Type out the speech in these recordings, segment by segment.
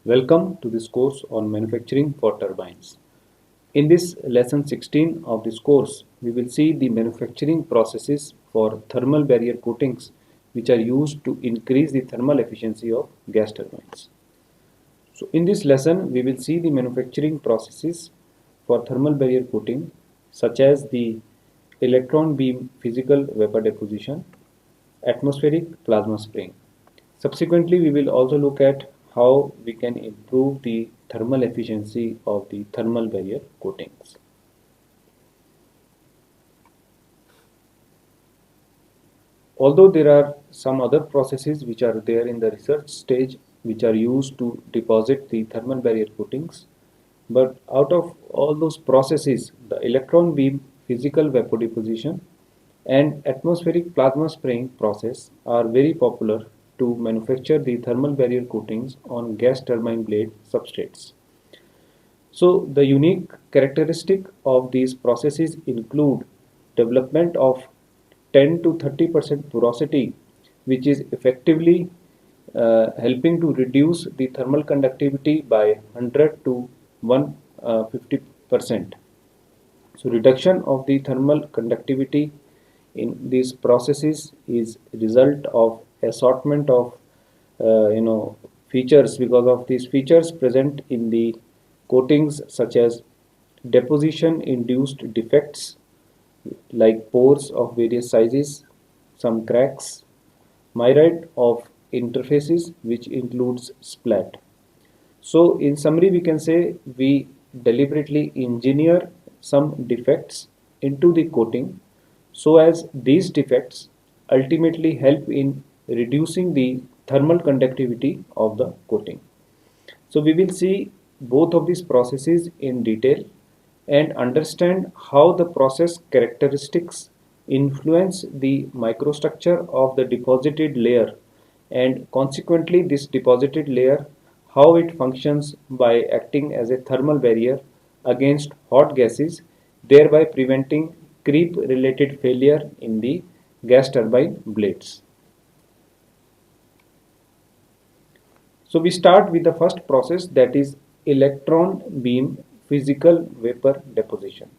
Welcome to this course on manufacturing for turbines. In this lesson 16 of this course, we will see the manufacturing processes for thermal barrier coatings which are used to increase the thermal efficiency of gas turbines. So in this lesson, we will see the manufacturing processes for thermal barrier coating such as the electron beam physical vapor deposition, atmospheric plasma spraying. Subsequently, we will also look at how we can improve the thermal efficiency of the thermal barrier coatings. Although there are some other processes which are there in the research stage which are used to deposit the thermal barrier coatings, but out of all those processes, the electron beam physical vapor deposition and atmospheric plasma spraying process are very popular to manufacture the thermal barrier coatings on gas turbine blade substrates. So the unique characteristic of these processes include development of 10 to 30% porosity, which is effectively helping to reduce the thermal conductivity by 100 to 150%. So reduction of the thermal conductivity in these processes is result of assortment of features. Because of these features present in the coatings such as deposition induced defects like pores of various sizes, some cracks, myriad of interfaces which includes splat. So in summary, we can say we deliberately engineer some defects into the coating so as these defects ultimately help in reducing the thermal conductivity of the coating. So we will see both of these processes in detail and understand how the process characteristics influence the microstructure of the deposited layer, and consequently this deposited layer, how it functions by acting as a thermal barrier against hot gases, thereby preventing creep related failure in the gas turbine blades. So we start with the first process, that is electron beam physical vapor deposition.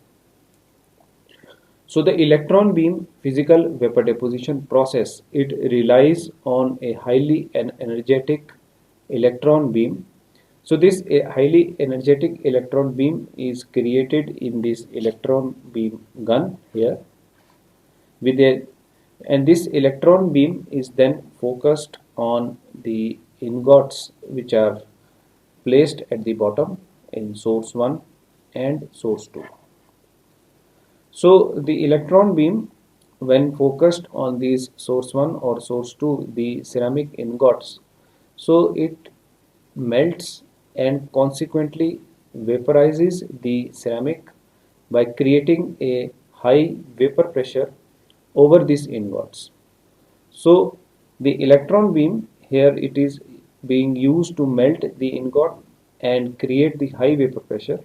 So the electron beam physical vapor deposition process, it relies on a highly energetic electron beam. So this highly energetic electron beam is created in this electron beam gun here with a, and this electron beam is then focused on the ingots which are placed at the bottom in source 1 and source 2. So the electron beam, when focused on these source 1 or source 2, the ceramic ingots, so it melts and consequently vaporizes the ceramic by creating a high vapor pressure over these ingots. So the electron beam here, it is being used to melt the ingot and create the high vapor pressure.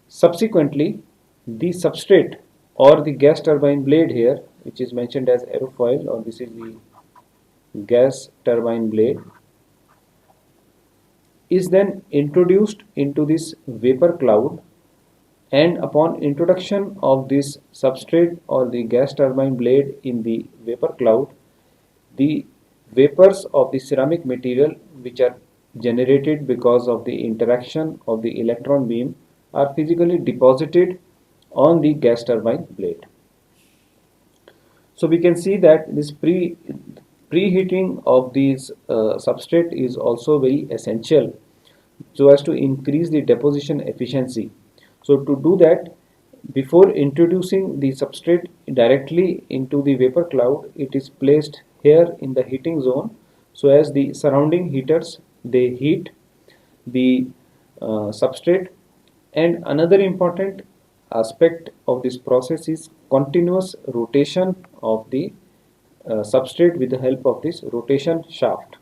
Subsequently, the substrate or the gas turbine blade here, which is mentioned as aerofoil, or this is the gas turbine blade, is then introduced into this vapor cloud, and upon introduction of this substrate or the gas turbine blade in the vapor cloud, the vapors of the ceramic material which are generated because of the interaction of the electron beam are physically deposited on the gas turbine blade. So we can see that this preheating of these substrate is also very essential so as to increase the deposition efficiency. So to do that, before introducing the substrate directly into the vapor cloud, it is placed here in the heating zone, so as the surrounding heaters, they heat the substrate. And another important aspect of this process is continuous rotation of the substrate with the help of this rotation shaft.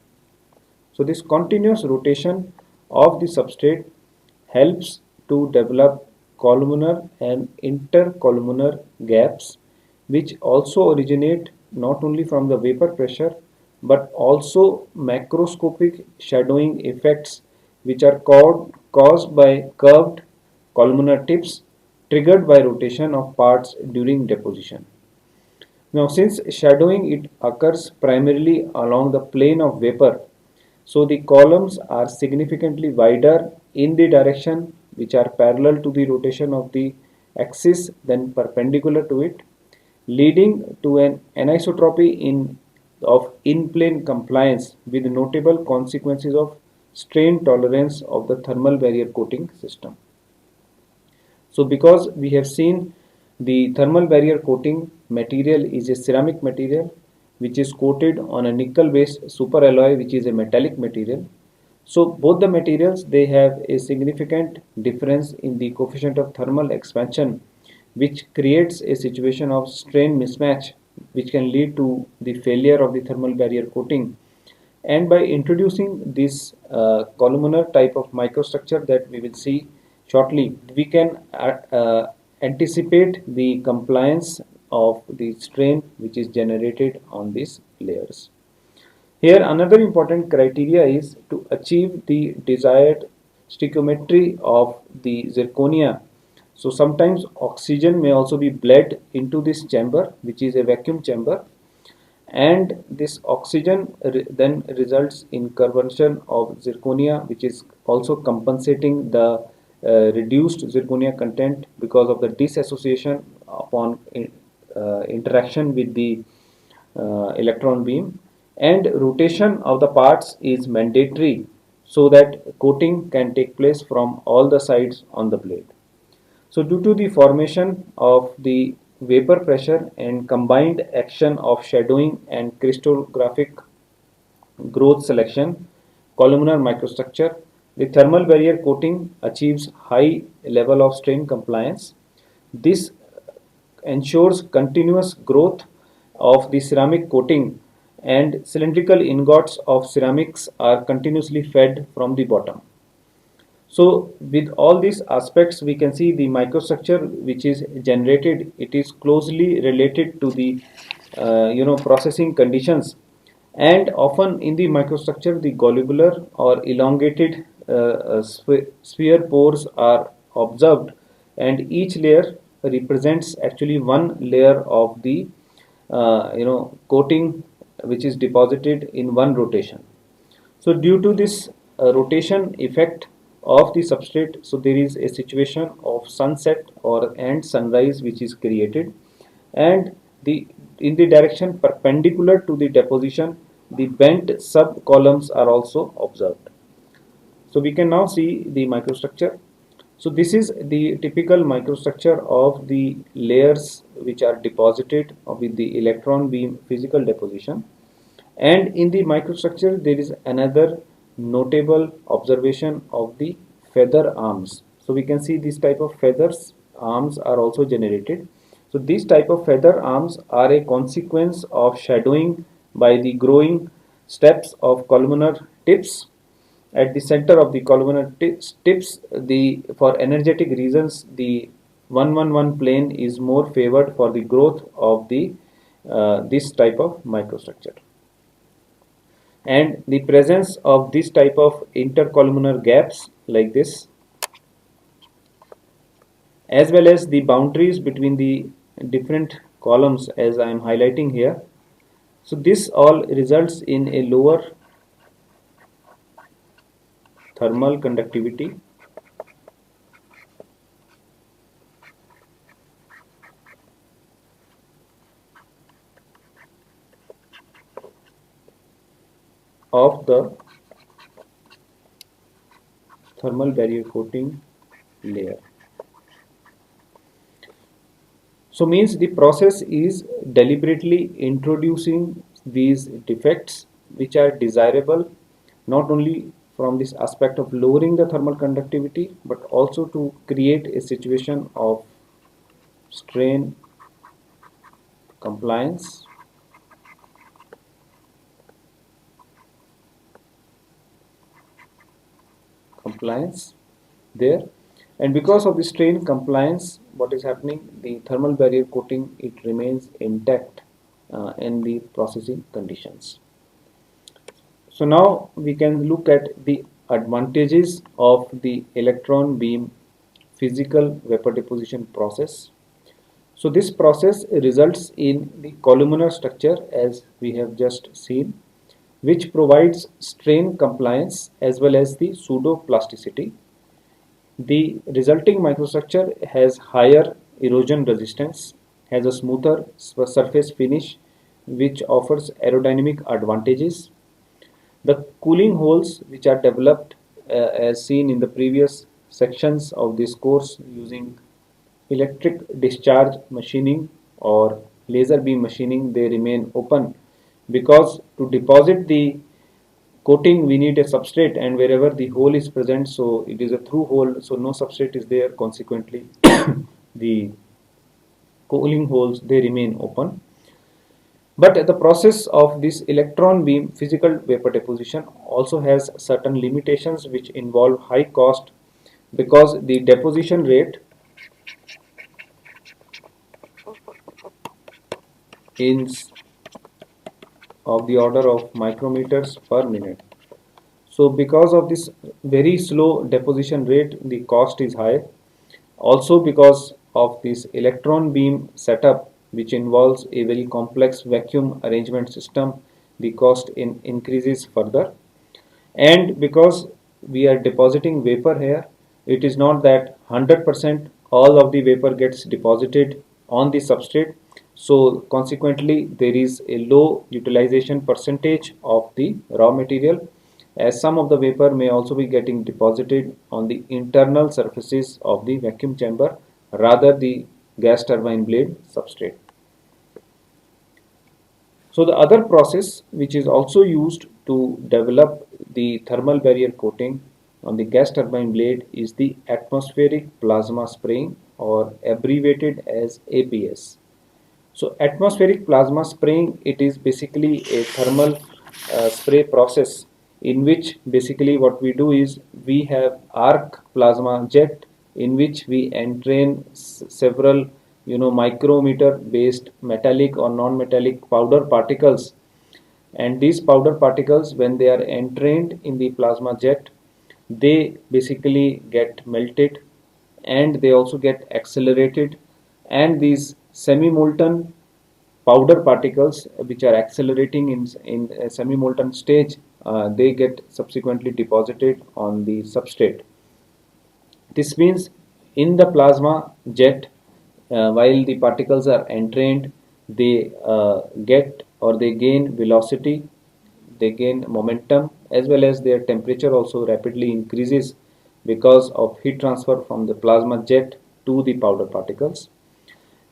So this continuous rotation of the substrate helps to develop columnar and intercolumnar gaps, which also originate not only from the vapor pressure but also macroscopic shadowing effects which are caused by curved columnar tips triggered by rotation of parts during deposition. Now, since shadowing it occurs primarily along the plane of vapor, so the columns are significantly wider in the direction which are parallel to the rotation of the axis than perpendicular to it, leading to an anisotropy of in-plane compliance with notable consequences of strain tolerance of the thermal barrier coating system. So because we have seen the thermal barrier coating material is a ceramic material which is coated on a nickel based superalloy which is a metallic material. So both the materials, they have a significant difference in the coefficient of thermal expansion, which creates a situation of strain mismatch which can lead to the failure of the thermal barrier coating. And by introducing this columnar type of microstructure that we will see shortly, we can anticipate the compliance of the strain which is generated on these layers. Here another important criteria is to achieve the desired stoichiometry of the zirconia. So sometimes oxygen may also be bled into this chamber, which is a vacuum chamber, and this oxygen then results in conversion of zirconia, which is also compensating the reduced zirconia content because of the disassociation upon interaction with the electron beam, and rotation of the parts is mandatory so that coating can take place from all the sides on the blade. So due to the formation of the vapor pressure and combined action of shadowing and crystallographic growth selection, columnar microstructure, the thermal barrier coating achieves high level of strain compliance. This ensures continuous growth of the ceramic coating, and cylindrical ingots of ceramics are continuously fed from the bottom. So with all these aspects, we can see the microstructure which is generated, it is closely related to the processing conditions, and often in the microstructure the globular or elongated sphere pores are observed, and each layer represents actually one layer of the coating which is deposited in one rotation. So due to this rotation effect of the substrate, so there is a situation of sunset or and sunrise which is created, and the in the direction perpendicular to the deposition, the bent sub columns are also observed. So we can now see the microstructure. So this is the typical microstructure of the layers which are deposited with the electron beam physical deposition. And in the microstructure, there is another notable observation of the feather arms. So we can see this type of feathers arms are also generated. So these type of feather arms are a consequence of shadowing by the growing steps of columnar tips. At the center of the columnar tips, the for energetic reasons, the 111 plane is more favored for the growth of the this type of microstructure. And the presence of this type of intercolumnar gaps like this, as well as the boundaries between the different columns as I am highlighting here, so this all results in a lower thermal conductivity of the thermal barrier coating layer. So means the process is deliberately introducing these defects which are desirable not only from this aspect of lowering the thermal conductivity, but also to create a situation of strain compliance there. And because of the strain compliance, what is happening, the thermal barrier coating, it remains intact in the processing conditions. So now we can look at the advantages of the electron beam physical vapor deposition process. So this process results in the columnar structure as we have just seen, which provides strain compliance as well as the pseudo plasticity. The resulting microstructure has higher erosion resistance, has a smoother surface finish which offers aerodynamic advantages. The cooling holes which are developed as seen in the previous sections of this course using electric discharge machining or laser beam machining, they remain open because to deposit the coating we need a substrate, and wherever the hole is present, so it is a through hole, so no substrate is there, consequently the cooling holes they remain open. But the process of this electron beam physical vapor deposition also has certain limitations which involve high cost because the deposition rate is of the order of micrometers per minute. So because of this very slow deposition rate, the cost is high. Also because of this electron beam setup, which involves a very complex vacuum arrangement system, the cost increases further. And because we are depositing vapor here, it is not that 100% all of the vapor gets deposited on the substrate. So consequently, there is a low utilization percentage of the raw material, as some of the vapor may also be getting deposited on the internal surfaces of the vacuum chamber rather the gas turbine blade substrate. So the other process which is also used to develop the thermal barrier coating on the gas turbine blade is the atmospheric plasma spraying, or abbreviated as APS. So atmospheric plasma spraying, it is basically a thermal spray process in which basically what we do is we have arc plasma jet in which we entrain several micrometer based metallic or non-metallic powder particles, and these powder particles when they are entrained in the plasma jet, they basically get melted and they also get accelerated, and these semi-molten powder particles which are accelerating in a semi-molten stage, they get subsequently deposited on the substrate. This means in the plasma jet, while the particles are entrained, they get or they gain velocity, they gain momentum, as well as their temperature also rapidly increases because of heat transfer from the plasma jet to the powder particles.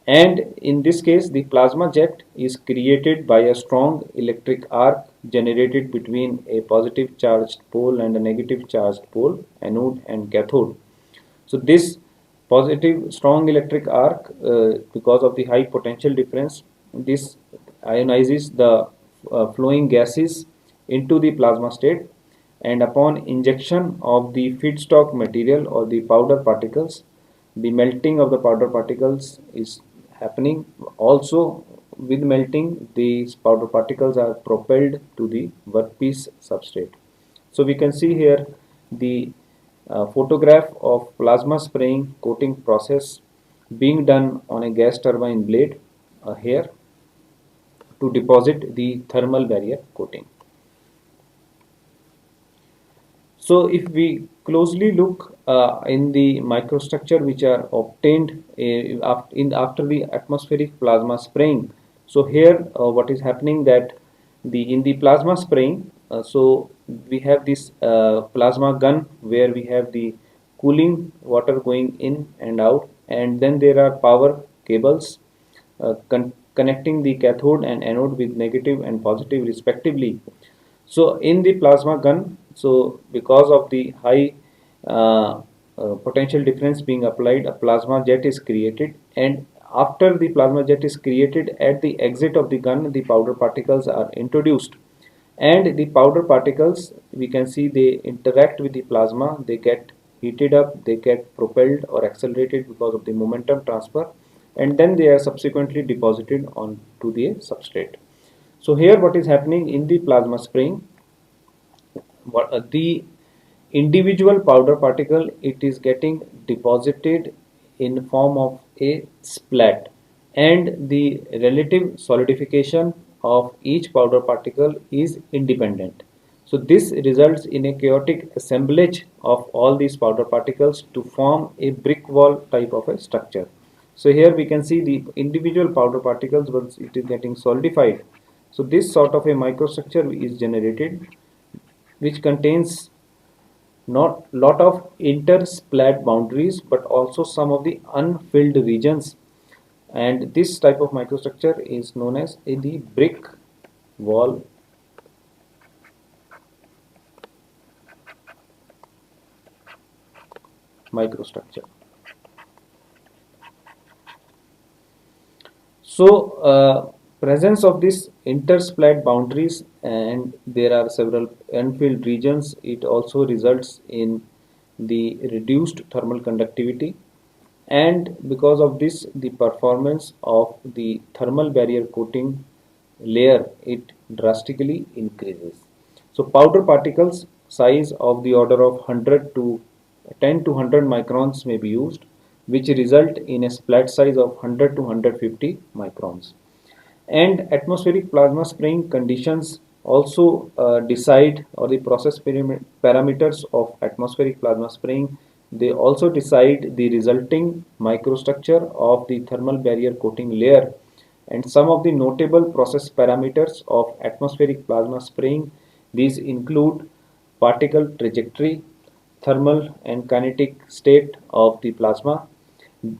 And in this case, the plasma jet is created by a strong electric arc generated between a positive charged pole and a negative charged pole, anode and cathode. So this positive strong electric arc, because of the high potential difference, this ionizes the flowing gases into the plasma state, and upon injection of the feedstock material or the powder particles, the melting of the powder particles is happening. Also with melting, these powder particles are propelled to the workpiece substrate. So we can see here the photograph of plasma spraying coating process being done on a gas turbine blade here to deposit the thermal barrier coating. So if we closely look in the microstructure which are obtained after the atmospheric plasma spraying, so here what is happening that in the plasma spraying, so we have this plasma gun where we have the cooling water going in and out, and then there are power cables connecting the cathode and anode with negative and positive respectively. So in the plasma gun, so because of the high potential difference being applied, a plasma jet is created, and after the plasma jet is created, at the exit of the gun, the powder particles are introduced, and the powder particles, we can see they interact with the plasma, they get heated up, they get propelled or accelerated because of the momentum transfer, and then they are subsequently deposited onto the substrate. So here what is happening in the plasma spraying, the individual powder particle, it is getting deposited in form of a splat, and the relative solidification of each powder particle is independent. So this results in a chaotic assemblage of all these powder particles to form a brick wall type of a structure. So here we can see the individual powder particles once it is getting solidified. So this sort of a microstructure is generated, which contains not lot of intersplat boundaries but also some of the unfilled regions, and this type of microstructure is known as the brick wall microstructure. So presence of this intersplat boundaries, and there are several unfilled regions, it also results in the reduced thermal conductivity, and because of this the performance of the thermal barrier coating layer, it drastically increases. So powder particles size of the order of 100 to 10 to 100 microns may be used, which result in a splat size of 100 to 150 microns. And atmospheric plasma spraying conditions also decide, or the process parameters of atmospheric plasma spraying, they also decide the resulting microstructure of the thermal barrier coating layer. And some of the notable process parameters of atmospheric plasma spraying, these include particle trajectory, thermal and kinetic state of the plasma,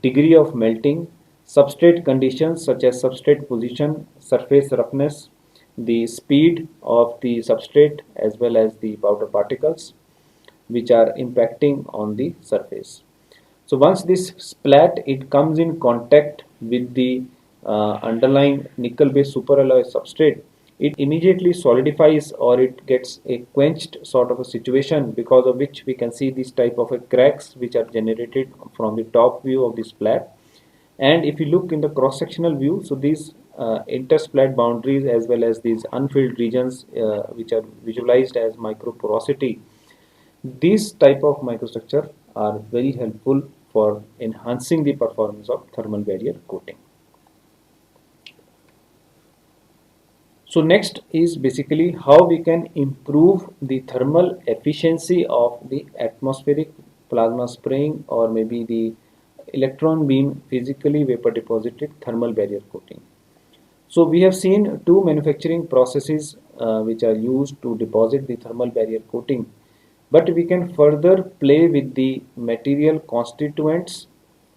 degree of melting, substrate conditions such as substrate position, surface roughness, the speed of the substrate as well as the powder particles which are impacting on the surface. So once this splat it comes in contact with the underlying nickel based superalloy substrate, it immediately solidifies or it gets a quenched sort of a situation, because of which we can see this type of a cracks which are generated from the top view of the splat. And if you look in the cross sectional view, so these intersplat boundaries as well as these unfilled regions which are visualized as microporosity, these type of microstructure are very helpful for enhancing the performance of thermal barrier coating. So next is basically how we can improve the thermal efficiency of the atmospheric plasma spraying, or maybe the electron beam physically vapor deposited thermal barrier coating. So we have seen two manufacturing processes which are used to deposit the thermal barrier coating, but we can further play with the material constituents,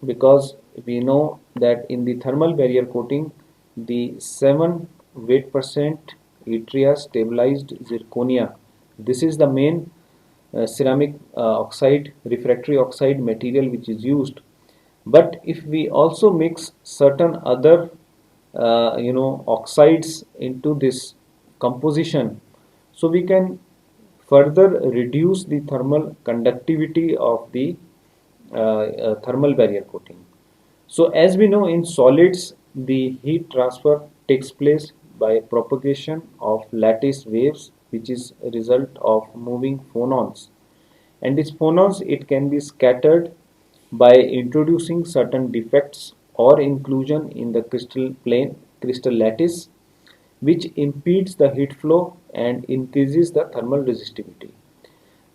because we know that in the thermal barrier coating the 7 weight percent yttria stabilized zirconia, this is the main ceramic oxide, refractory oxide material which is used. But if we also mix certain other oxides into this composition, so we can further reduce the thermal conductivity of the thermal barrier coating. So as we know, in solids the heat transfer takes place by propagation of lattice waves, which is a result of moving phonons, and these phonons it can be scattered by introducing certain defects or inclusion in the crystal plane, crystal lattice, which impedes the heat flow and increases the thermal resistivity.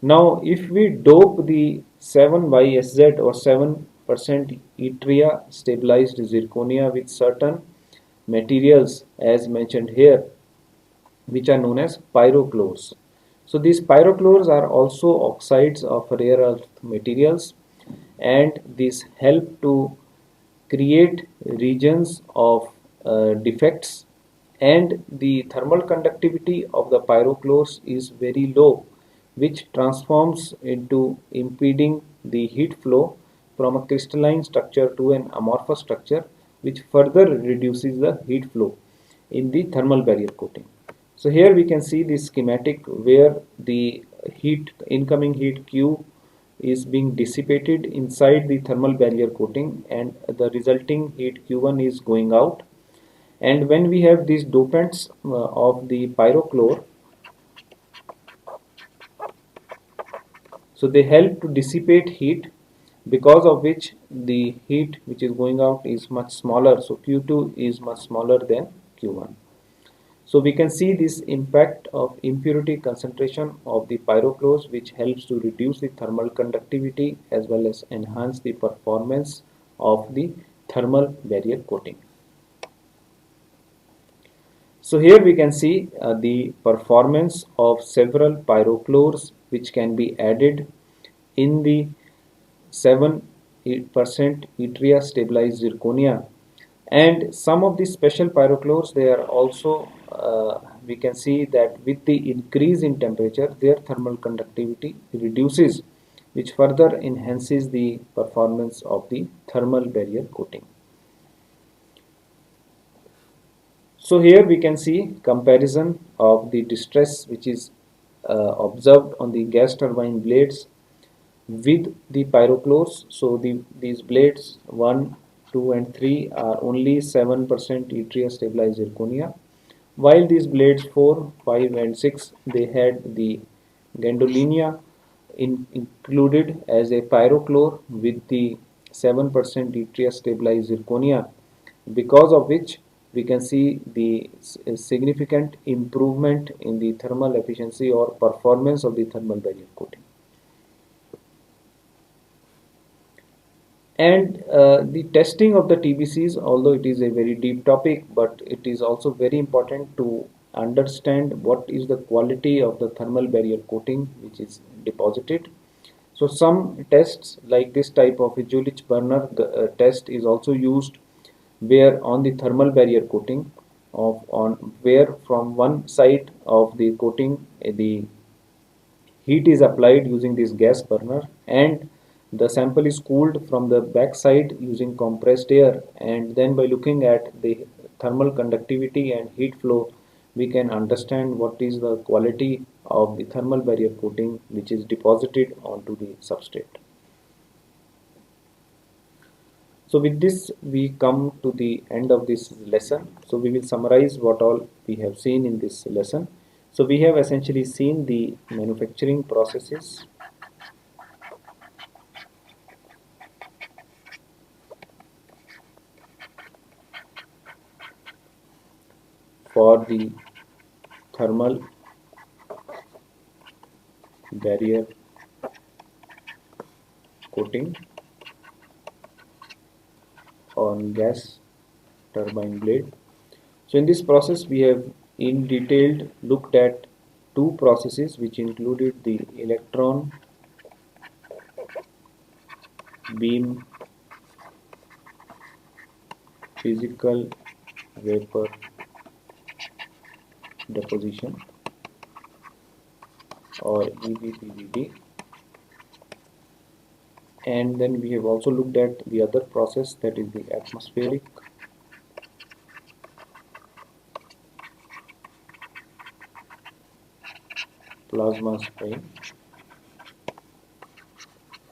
Now if we dope the 7YSZ or 7% yttria stabilized zirconia with certain materials as mentioned here, which are known as pyrochlores. So these pyrochlores are also oxides of rare earth materials, and these help to create regions of defects, and the thermal conductivity of the pyrochlores is very low, which transforms into impeding the heat flow from a crystalline structure to an amorphous structure, which further reduces the heat flow in the thermal barrier coating. So here we can see the schematic where the incoming heat Q is being dissipated inside the thermal barrier coating, and the resulting heat Q1 is going out. And when we have these dopants of the pyrochlore, So they help to dissipate heat, because of which the heat which is going out is much smaller. So Q2 is much smaller than Q1. So we can see this impact of impurity concentration of the pyrochlores, which helps to reduce the thermal conductivity as well as enhance the performance of the thermal barrier coating. So here we can see the performance of several pyrochlores which can be added in the 7% yttria stabilized zirconia, and some of the special pyrochlores, they are also we can see that with the increase in temperature their thermal conductivity reduces, which further enhances the performance of the thermal barrier coating. So here we can see comparison of the distress which is observed on the gas turbine blades with the pyrochlores. So these blades 1, 2 and 3 are only 7% yttria stabilized zirconia, while these blades 4, 5 and 6, they had the gadolinium included as a pyrochlore with the 7% yttria stabilized zirconia, because of which we can see the significant improvement in the thermal efficiency or performance of the thermal barrier coating. And the testing of the TBCs, although it is a very deep topic, but it is also very important to understand what is the quality of the thermal barrier coating which is deposited. So some tests like this type of a Jülich burner test is also used, where on the thermal barrier coating of on where from one side of the coating the heat is applied using this gas burner, and the sample is cooled from the back side using compressed air, and then by looking at the thermal conductivity and heat flow we can understand what is the quality of the thermal barrier coating which is deposited onto the substrate. So with this we come to the end of this lesson. So we will summarize what all we have seen in this lesson. So we have essentially seen the manufacturing processes, for the thermal barrier coating on gas turbine blade. So in this process we have in detail looked at two processes which included the electron beam physical vapor deposition or EBPVD, and then we have also looked at the other process, that is the atmospheric plasma strain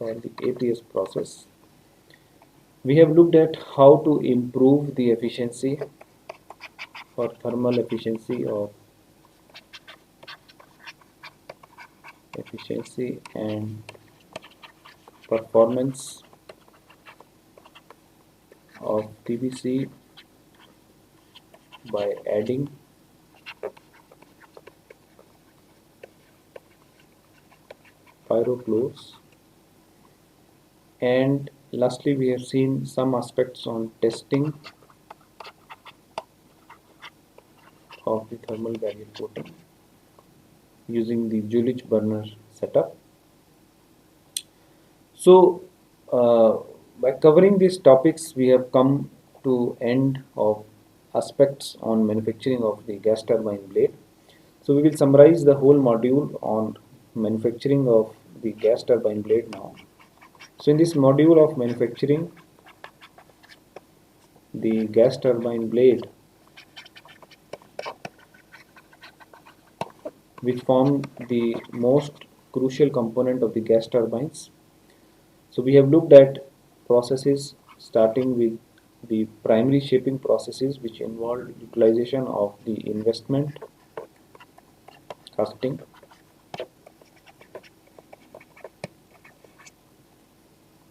or the APS process. We have looked at how to improve the efficiency or thermal efficiency and performance of TBC by adding pyrochlores, and lastly we have seen some aspects on testing of the thermal barrier coating using the Jülich burner setup. So by covering these topics we have come to end of aspects on manufacturing of the gas turbine blade. So we will summarize the whole module on manufacturing of the gas turbine blade now. So in this module of manufacturing the gas turbine blade, which form the most crucial component of the gas turbines. So we have looked at processes starting with the primary shaping processes, which involve utilization of the investment, casting,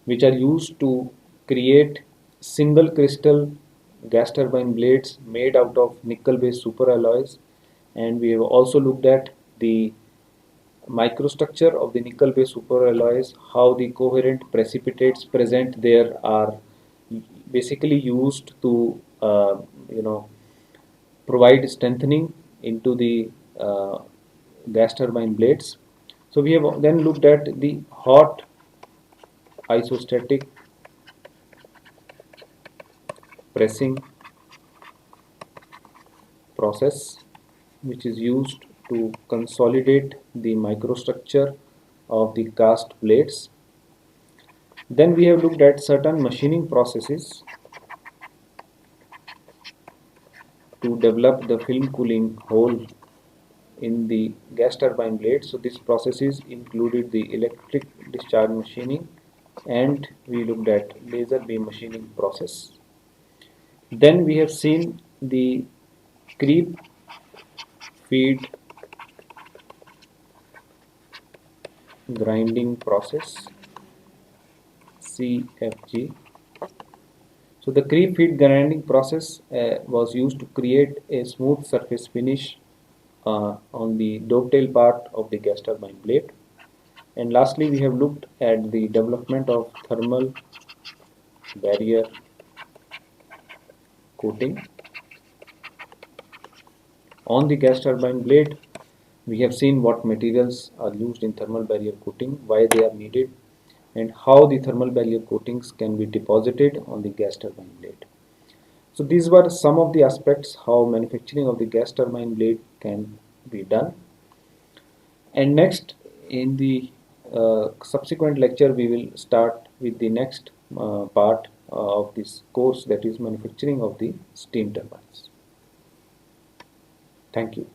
which are used to create single crystal gas turbine blades made out of nickel based superalloys. And we have also looked at the microstructure of the nickel based superalloys, how the coherent precipitates present there are basically used to provide strengthening into the gas turbine blades. So we have then looked at the hot isostatic pressing process, which is used to consolidate the microstructure of the cast blades. Then we have looked at certain machining processes to develop the film cooling hole in the gas turbine blade. So these processes included the electric discharge machining, and we looked at laser beam machining process. Then we have seen the creep feed grinding process, CFG. So the creep feed grinding process was used to create a smooth surface finish on the dovetail part of the gas turbine blade. And lastly, we have looked at the development of thermal barrier coating on the gas turbine blade. We have seen what materials are used in thermal barrier coating, why they are needed, and how the thermal barrier coatings can be deposited on the gas turbine blade. So these were some of the aspects how manufacturing of the gas turbine blade can be done. And next, in the subsequent lecture, we will start with the next part of this course, that is manufacturing of the steam turbines. Thank you.